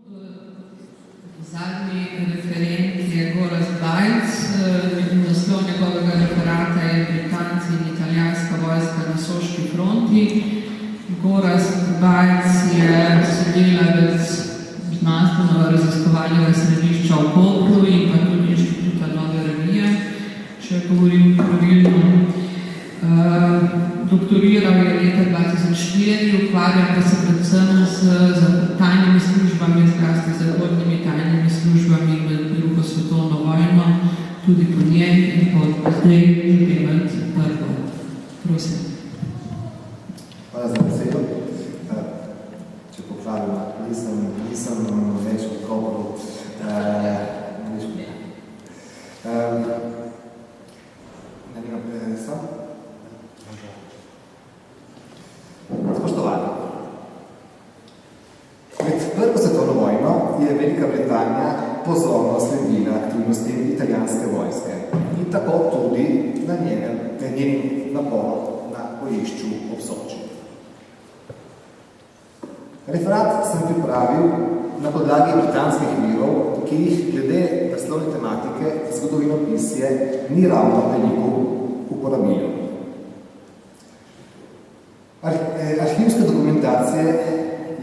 Zadnji referent je Gorazd Bajc, naslov njegovega referata je Britanci in italijanska vojska na Soški fronti. Gorazd Bajc je sodelavec znanstveno-raziskovalnega središča v Kopru in pa tudi Inštituta Nove revije, če govorim pravilno. Doktoriral je leta 2004, ukvarja pa se predvsem z tajnimi službami, zlasti zahodnimi tajnimi službami med drugo svetovno vojno, tudi po njej in po zdaj med prvo. Prosim. Hvala za besedo. Če popravim, nisem več odgovoril. Spoštovani. Med prvo svetovno vojno je Velika Britanija pozorno sledila aktivnostim italijanske vojske in tako tudi na njenim naporom na bojišču ob Soči. Referat sem pripravil na podlagi britanskih virov, ki jih glede naslovne tematike zgodovinopisje ni ravno veliko uporabilo. Arhivske dokumentacije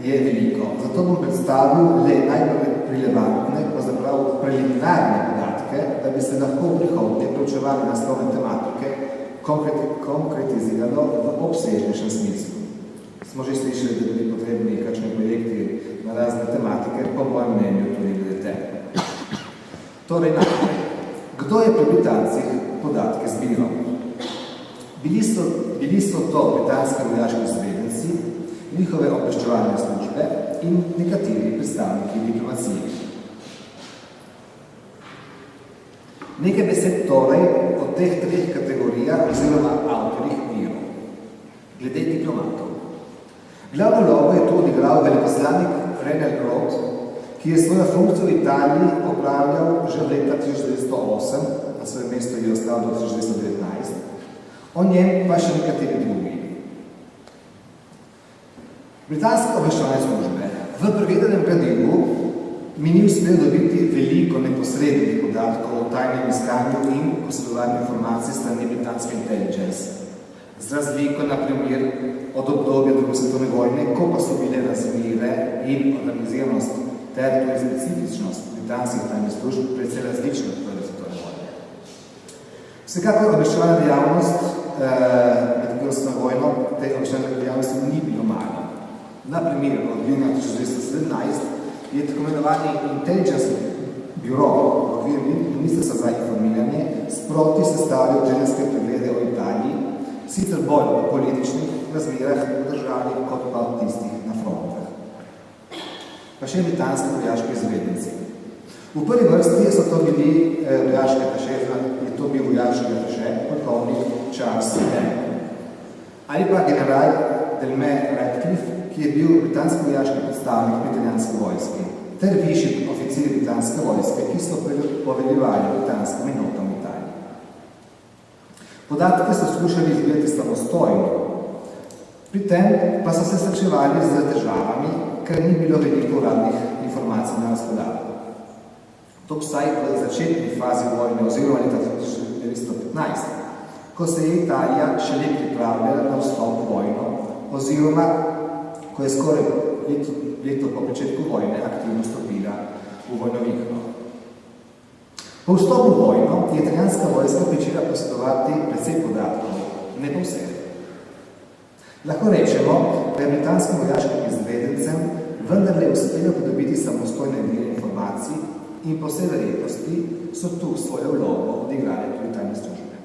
je veliko, zato bom predstavil le najbolj relevantne, pravzaprav preliminarne podatke, da bi se lahko v prihodnje preučevali naslovne tematike konkretiziralo v obsežnejšem smislu. Smo že slišali, da bi potrebni kakšni projekti na razne tematike, po mojem mnenju tudi glede tega. Torej, najprej, kdo je pri Britancih podatke zbiral? Bili so to britanski vojaški izvedenci, njihove obveščevalne službe in nekateri predstavniki diplomacije. Nekaj besed torej o teh treh kategorijah oziroma avtorjih virov. Glede diplomatov. Glavno vlogo je to odigral veleposlanik Renel Rod, ki je svojo funkcijo v Italiji opravljal že v leta 1908, na svojem mestu je ostal do 1919, o njem pa še nekateri drugi. Britanske obveščevalne službe v prevedenem gradivu mi ni uspel dobiti veliko neposrednih podatkov o tajnem iskanju in posredovanju informacij strani britanske intelligence. Z razliko, na primer, od obdobja druge svetovne vojne, ko pa so bile razmere in organiziranost ter tudi specifičnost britanskih tajnih služb precej različne od prve svetovne vojne. Vsekakor obveščevalna dejavnost med prvo svetovno vojno te obveščevalne dejavnosti ni bilo malo. Na primer, od junija 1917 je tako imenovani Intelligence Bureau v okviru Ministrstva za informiranje sproti sestavljal tedenske preglede o Italiji, sicer bolj o političnih razmerah v državi kot pa tistih na frontah. Pa še britanski vojaški izvedenci. V prvi vrsti so to bili vojaški ataše, je to bil vojaški ataše, polkovnik Charles Seymour. Ali pa general Delmer Radcliffe, ki je bil britanski vojaški predstavnik pri italijanski vojski, ter višji oficiri britanske vojske, ki so poveljevali britanskimi enotami v Italiji. Podatke so skušali izgledati samostojno, pri tem pa so se srečevali z težavami, ker ni bilo veliko uradnih informacij na razpolago. To vsaj v začetni fazi vojne oziroma leta 1915, ko se je Italija šele pripravljala na vstop v vojno oziroma ko je skoraj leto po pričetku vojne aktivno stopila v vojno vihro. Po vstopu v vojno je italijanska vojska pričela posedovati precej podatkov, ne pa vse. Lahko rečemo, da je britanskim vojaškim izvedencem vendarle uspelo pridobiti samostojne vire informacij in po vsej verjetnosti so tu svojo vlogo odigrale tudi tajne službe.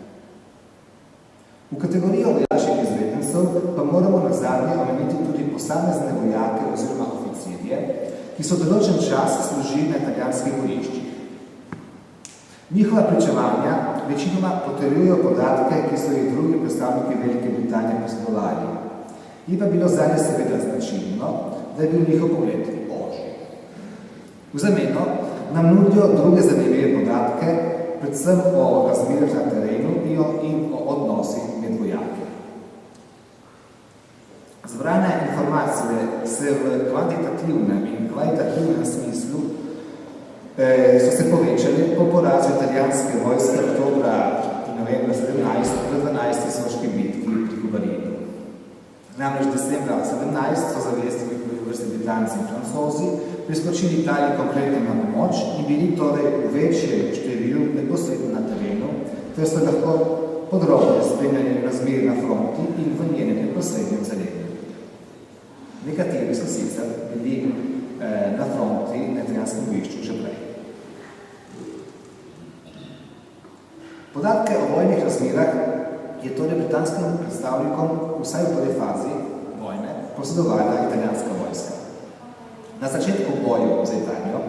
V kategorijo vojaških izvedencev pa moramo nazadnje omeniti tudi posamezne vojake oziroma oficirje, ki so določen čas služili na italijanskih bojiščih. Njihova pričevanja večinoma potrjujejo podatke, ki so jih drugi predstavniki Velike Britanije posedovali. Je pa bilo zanje seveda značilno, da je bil njihov pogled ožji. V zameno nam nudijo druge zanimive podatke, predvsem o razmerah na terenu in o odnosih med vojaki. Zbrane informacije se v kvantitativnem in kvalitativnem smislu so se povečali po porazu italijanske vojske oktobra in novembra 17 v 12. soški bitki pri Kobarinu. Namreč decembra 17 so zavestili vrsti Britanci in Francozi, priskočili Italiji konkretno na pomoč in bili torej v večjem številu neposredno na terenu, ter so lahko podrobno spremljali razmer na fronti in v njenem neposrednem zaledju. Nekateri so sicer bili na fronti na italijanskem bojišču že prej. Podatke o vojnih razmerah je torej britanskim predstavnikom vsaj v prvi fazi vojne posedovala italijanska vojska. Na začetku boju za Italijo,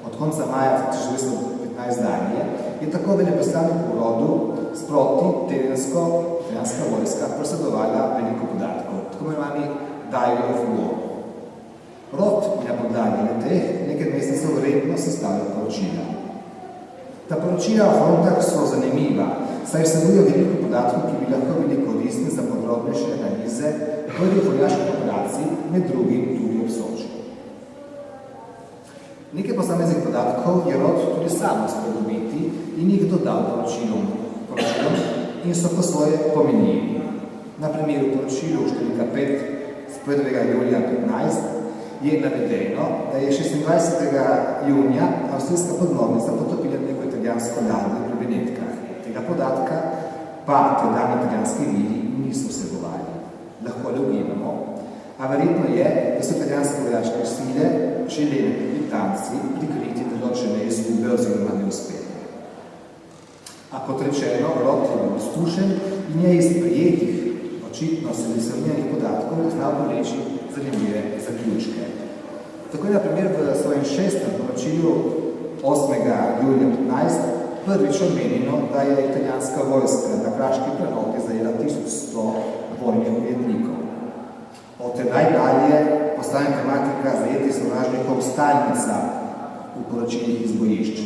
od konca maja 1915 dalje, je tako veleposlanik v rodu sproti tedensko italijanska vojska posedovala veliko podatkov, tako imenovani Diary of War. Rod je na podlagi leteh nekaj mesecev redno sestavljal poročila. Ta poročila o frontah so zanimiva, saj vsebujejo veliko podatkov, ki bi lahko bili koristni za podrobnejše analize prvih vojaških operacij, med drugim tudi ob Soči. Nekaj posameznih podatkov je Rod tudi sam uspel dobiti in jih dodal poročilom in so po svoje pomenili. Na primeru poročilu številka 5 z 1. julija 15 je navedeno, da je 26. junija avstrijska podmornica potopila neko italijansko ladjo pri Benetkah. Tega podatka pa tedajni italijanski viri niso vsebovali. Lahko le ugibamo, a verjetno je, da so italijanske vojaške sile želeli Britanci prikriti določene izgube oziroma neuspehe. A kot rečeno, Rod je bil izkušen in je iz prijetih, očitno selekcioniranih podatkov znal poreči zanimive zaključke. Tako je na primer v svojem 6. poročilu 8. julija 15 prvič omenjeno, da je italijanska vojska na kraški prehodi zajela 1100 vojnih ujetnikov. Od tedaj dalje postane tematika zajetih sovražnikov stalnica v poročilih iz bojišč.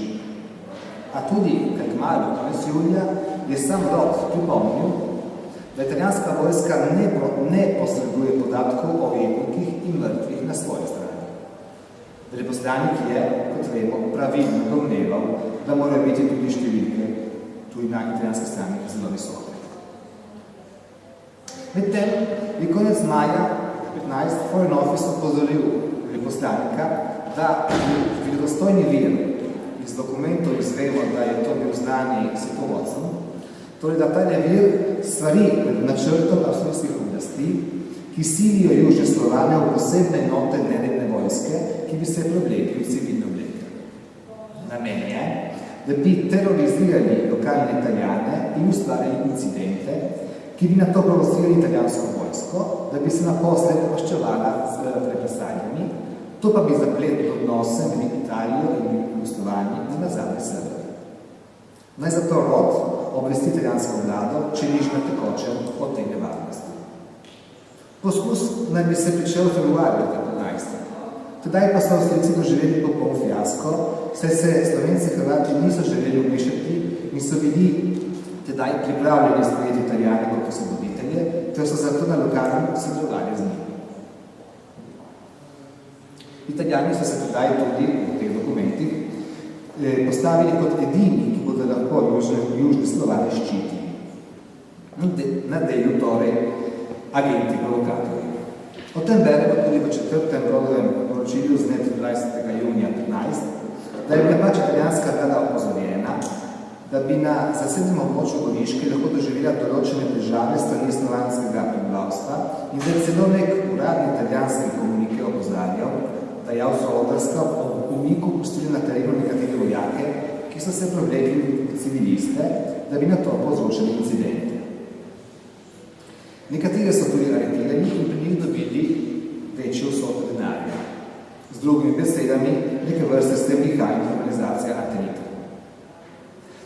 A tudi, kaj kmalu, konec julija, je sam Rod pripomnil, da italijanska vojska ne posreduje podatkov o ujetnikih in mrtvih na svoji strani. Veleposlanik je, kot vemo, pravilno domneval, da morajo biti tudi številke tudi na italijanski strani zelo visoke. Medtem je konec maja 15 Foreign Office opozoril veleposlanika, da verodostojni vir iz dokumentov izvemo, da je to bil znani svetovodcem, torej da ta vir stvari pred načrtom avstrijskih oblasti, ki silijo južne Slovane v posebne enote neredne vojske, ki bi se preoblekli v civilne obleke. Namen je, da bi terorizirali lokalne Italijane in ustvarjali incidente, ki bi nato provocirali italijansko vojsko, da bi se naposled poščevala z represalijami, to pa bi zapletlo odnose med Italijo in Jugoslovanji in nazadnje Srbijo. Naj zato Rod obvesti italijansko vlado, če nič na tekočem o tej nevarnosti. Poskus naj bi se pričel v februarju 15. Tedaj pa so Avstrijci doživeli popoln fiasko, saj se Slovenci Hrvati niso želeli vmešati in so bili tedaj pripravljeni sprejeti Italijane kot osvoboditelje, ter so zato na lokalnem sodelovali z njimi. Italijani so se tedaj tudi v teh dokumentih postavili kot edini, ki bodo lahko južne Slovane ščitili. Na delu torej agenti provokatorji. O tem beremo tudi v 4. rodovem poročilju z dne 20. junija 15, da je bila pač italijanska vlada opozorjena, da bi na zasednem območju Goriške lahko doživela določene težave strani slovanskega prebivalstva in da je celo nek uradni italijanski komunike opozarjal, da je Avstro-Ogrska ob umiku pustili na terenu nekatere vojake, ki so se prevlekli v civiliste, da bi na to povzročili incidente. Nekatere so tudi aretirali in pri njih dobili večjo vsoto denarja. Z drugimi besedami, neke vrste stebliha in formalizacija artenita.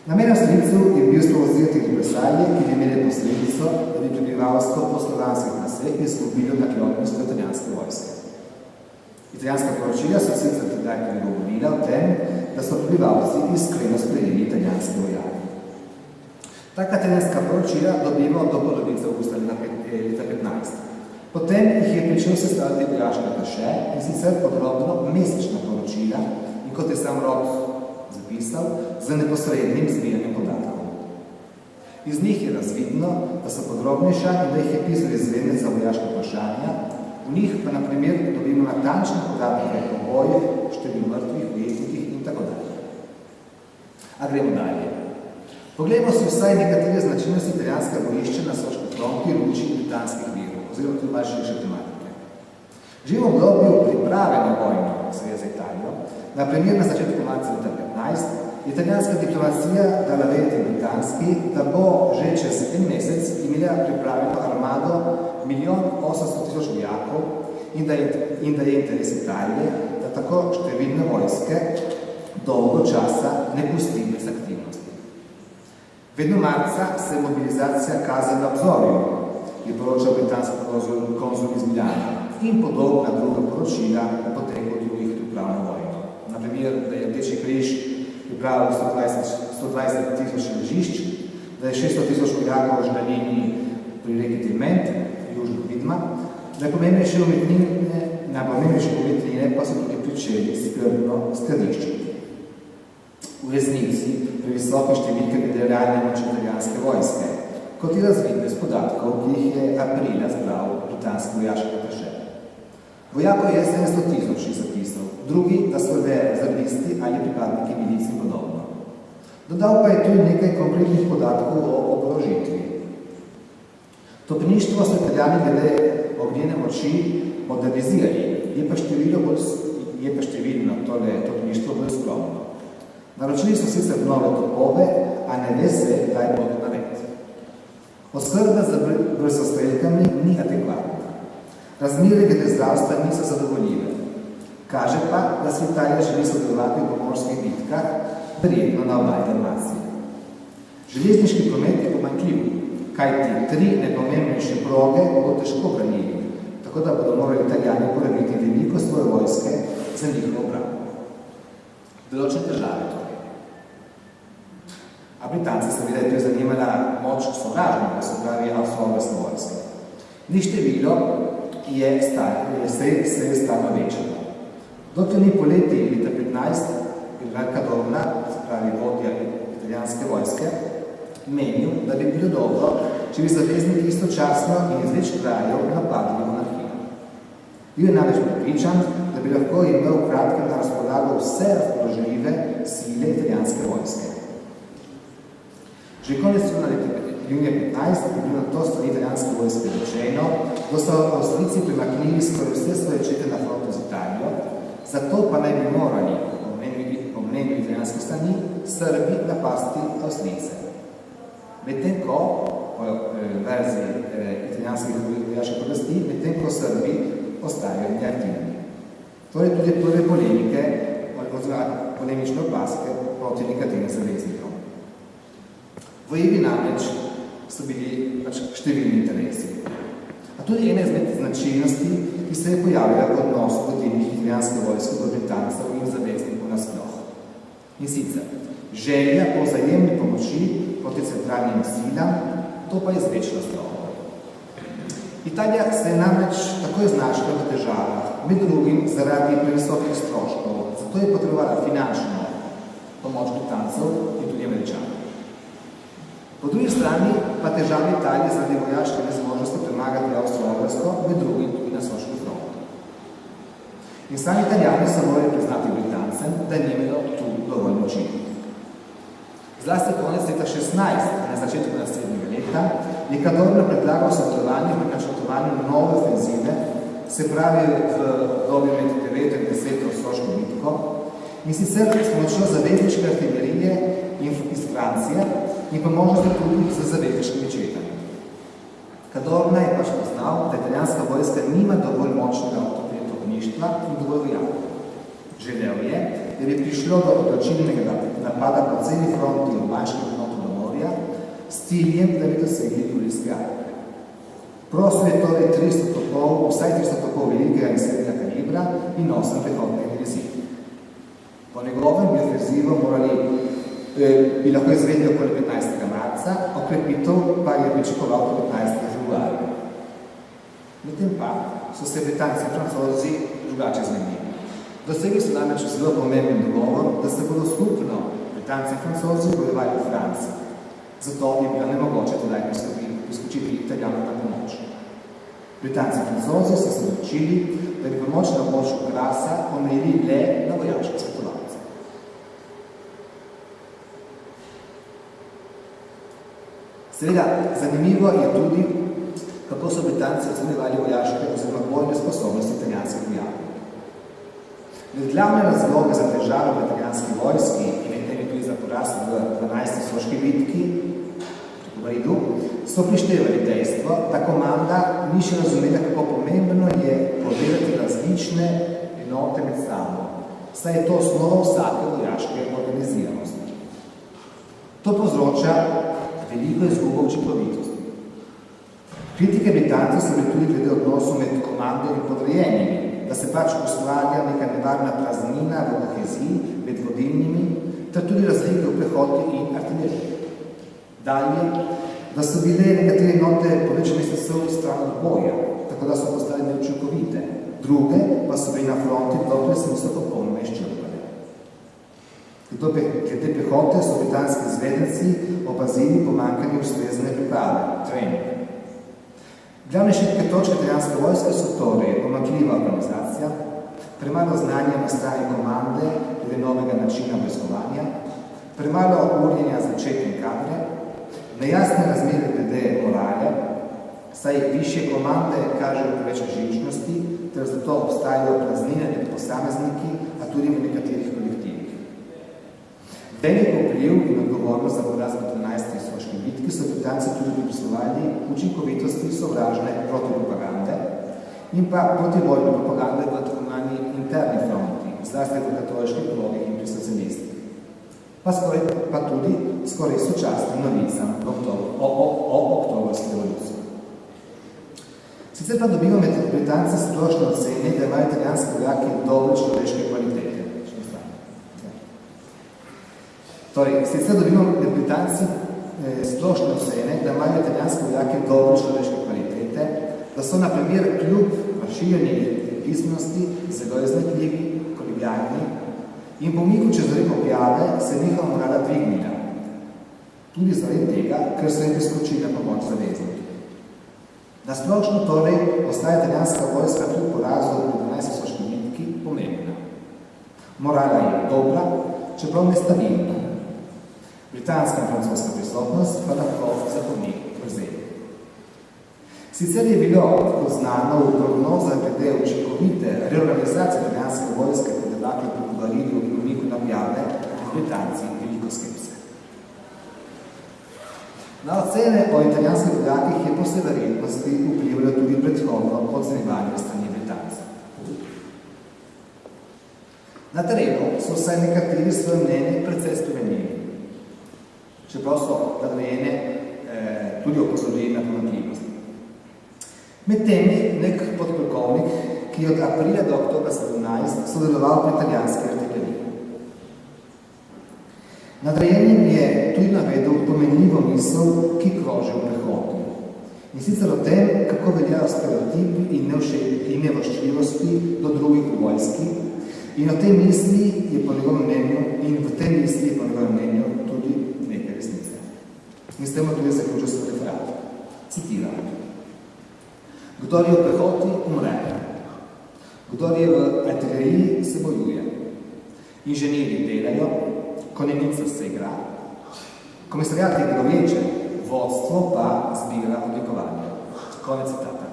Namen Avstrijcev je bil sprovocirati represalije, ki bi imeli posledico, da bi prebivalstvo po slovanskih naseh izgubilo naklonjenost italijanske vojske. Italijanska poročila so sicer tedaj tudi govorila o tem, da so prebivalci iskreno sprejeli italijanske vojake. Taka italijanska poročila dobimo do polovice avgusta leta 15. Potem jih je pričel sestavljati vojaške ataše in sicer podrobno mesečna poročila in, kot je sam Rod zapisal, z neposrednim zbiranjem podatkov. Iz njih je razvidno, da so podrobnejša in da jih je pisal izvedenec za vojaška vprašanja, v njih pa na primer dobimo natančne podatke o bojih, števil mrtvih, ujetnikih in tako dalje. A gremo dalje. Poglejmo si vsaj nekatere značilnosti italijanskega bojišča na Soški fronti v luči britanskih virov, oziroma tudi malo širše tematike. Že v obdobju priprave na vojno Zveze za Italijo, na primer na začetku marca leta 15, italijanska diplomacija dala vedeti britanski, da bo že čez en mesec imela pripravljeno armado 1.800.000 vojakov in da je interes Italije, da tako številne vojske dolgo časa ne pusti brez aktivnosti. Vedno marca se je mobilizacija kazala na obzorju, je poročal britanski konzul iz Miljana, in podobna druga poročila o poteku drugih priprav na vojno. Na primer, da je Rdeči križ pripravil 120.000 ležišč, da je 600.000 vojakov že namenjeni pri reki Triment, južno Vidma, najpomembnejše umetnine pa so tudi pričeli skrbno skladiščiti. V resnici pri visoke številke glede realne moči italijanske vojske, kot je razvidno iz podatkov, ki jih je aprila zbral britanski vojaški ataše. Vojakov je 700.000 zapisal, drugi, da so rezervisti ali pripadniki milic in podobno. Dodal pa je tudi nekaj konkretnih podatkov o oborožitvi. Topništvo so Italijani glede ognjene moči modernizirali, je pa številno topništvo bolj skromno. Naročili so sicer nove topove, a ne ve se, kdaj bodo nared. Oskrba z brzostrelkami ni adekvatna. Razmere glede zdravstva niso zadovoljive. Kaže pa, da se Italija želi sodelovati v pomorskih bitkah, verjetno na obalni Dalmaciji. Železniški promet je pomanjkljiv, kajti 3 najpomembnejše proge bodo težko branili, tako da bodo morali Italijani porabiti veliko svoje vojske za njihovo obrambo. Določene države torej. A Britanci seveda je zanimala moč sovražnika, se pravi Avstro-Ogrske vojske. Ni število se je stalno večalo. Dokler ni poleti leta 15, general Cadorna, se pravi vodja italijanske vojske, menil, da bi bilo dobro, če bi zavezniki istočasno in iz več krajev napadli monarhijo. Bil je namreč prepričan, da bi lahko imel v kratkem na razpolago vse razpoložljive sile italijanske vojske. Že konec junija 15 je bilo na to strani italijanske vojske rečeno, da so Avstrijci premaknili skoraj vse svoje čete na frontu z Italijo, zato pa naj bi morali, po mnenju italijanske strani, Srbi napasti Avstrijce. Medtem ko, po verziji italijanskih vojaških oblasti, medtem ko Srbi ostajajo neaktivni. Torej tudi prve polemike, oziroma polemične opaske proti nekaterim zaveznikom. V Evi namreč so bili številni interesi. A tudi ena izmed značilnosti, ki se je pojavila v odnosu vodilnih italijanske vojske do Britancev in zaveznikov nasploh. In sicer, želja po vzajemni pomoči proti centralnim silam, to pa je izvečna slova. Italija se je namreč takoj znašla v težavah, med drugim zaradi previsokih stroškov, zato je potrebovala finančno pomoč Britancev in tudi Američanov. Po drugi strani pa težave Italije zaradi vojaške nezmožnosti premagati Avstro-Ogrsko, med drugim tudi na Soški front. In sami Italijani so morali priznati Britancem, da ni imelo tu dovolj moči. Zlasti konec leta 16, na začetku naslednjega leta, je Cadorna predlagal sodelovanje pri načrtovanju nove ofenzive, se pravi v obdobju med 9 in 10 Soško bitko, in sicer s pomočjo zavezniške artilerije iz Francije in pa možnosti tudi z zavezniškimi četami. Cadorna je pač poznal, da italijanska vojska nima dovolj močnega topništva in dovolj vojakov. Želel je, da bi prišlo do odločilnega napada po celi fronti in Banjškem frontu do morja s ciljem, da bi dosegli Julijske Alpe. Prosil je torej 300 topov, vsaj 300 topov velikega in srednjega kalibra in 8 pehotnih divizij. Po njegovem bi ofenzivo bi lahko izvedli okoli 15. marca, okrepitev pa je pričakoval po 15. februarja. Medtem pa so se Britanci in Francozi drugače zmenili. Dosegli so namreč zelo pomemben dogovor, da se bodo skupno Britanci in Francozi bojevali v Franciji. Zato je bilo nemogoče tedaj priskočiti Italijanom na pomoč. Britanci in Francozi so se odločili, da bi pomoč na območju Grasa omejili le na vojaške svetovalce. Seveda, zanimivo je tudi, kako so Britanci ocenjevali vojaške oziroma bojne sposobnosti italijanskih vojakov. Med glavne razloge za težave v italijanski vojski in med temi tudi za poraz v 12. soški bitki v Bridu, so prištevali dejstvo, da komanda ni še razumela, kako pomembno je povezati različne enote med sabo, saj je to osnova vsake vojaške organiziranosti. To povzroča veliko izgubo učinkovitosti. Kritike Britancev so bili tudi glede odnosov med komando in podrejenimi, da se pač ustvarja neka nevarna praznina v koheziji med vodilnimi, ter tudi razlike v pehoti in artileriji. Dalje, da so bile nekatere enote povečane sesov stran od boja, tako da so postale neučinkovite, druge pa so bili na fronti, dokler se niso popolnoma izčrpale. Glede pehote so britanski izvedenci opazili pomanjkanje ustrezne priprave, trening. Glavne šibke točke italijanske vojske so torej pomanjkljiva organizacija, premalo znanja na strani komande glede novega načina vojskovanja, premalo urjenja začetne kadre, nejasne razmere glede morale, saj višje komande kažejo preveč živčnosti, ter zato obstajajo praznine med posamezniki, a tudi v nekaterih kolektivih. Velik vpliv in odgovornost za poraz v 12. soški bitki so Britanci tudi pripisovali učinkovitosti sovražne protipropagande in pa protivojne propagande v tako imenovani interni fronti, zlasti v katoliških blogih in pri socialistih. Pa tudi skoraj sočasnim novicam o oktobrski revoluciji. Sicer pa dobimo med Britanci splošno oceni, da imajo italijanski vojaki dobre človeške kvalitete. Torej, sicer dobimo med Britanci splošne ocene, da imajo italijanski vojaki dobre človeške kvalitete, da so na primer kljub razširjeni pismenosti zelo iznajdljivi, kolegijalni in po umiku čez reko objave se njihova morala dvignila. Tudi zaradi tega, ker so jim priskočili na pomoč zavezniki. Na splošno torej ostaja italijanska vojska kljub porazu v 12. soški bitki pomembna. Morala je dobra, čeprav nestabilna. Britanska in francoska prisotnost pa lahko zapolni vrzeli. Sicer je bilo poznano v prognozah glede učinkovite reorganizacije italijanske vojske po debaklu pri Baridu in umiku na objave Britanci veliko skepse. Na ocene o italijanskih vojakih je po vsej verjetnosti vplivalo tudi predhodno podcenjevanje strani Britancev. Na terenu so vsaj nekateri svoje mnenje precej spremenili, čeprav so nadrejene tudi opozorili na pomanjkljivosti. Med temi nek podpolkovnik, ki je od aprila do oktobra 17 sodeloval pri italijanski artileriji. Nadrejenim je tudi navedel pomenljivo misel, ki kroži v prehodu. In sicer o tem, kako veljajo stereotipi in nevoščljivosti do drugih v vojski. In o tej misli je po njegovem mnenju in v tej misli je po njegovem mnenju tudi nekaj resnice. In s tem tudi zaključil svoj referat. Citiram. Kdor je v pehoti, umre. Kdor je v artileriji, se bojuje. Inženirji delajo, konjenica se igra, komisariat je groveče, vodstvo pa zbira odlikovanje. Konec citata.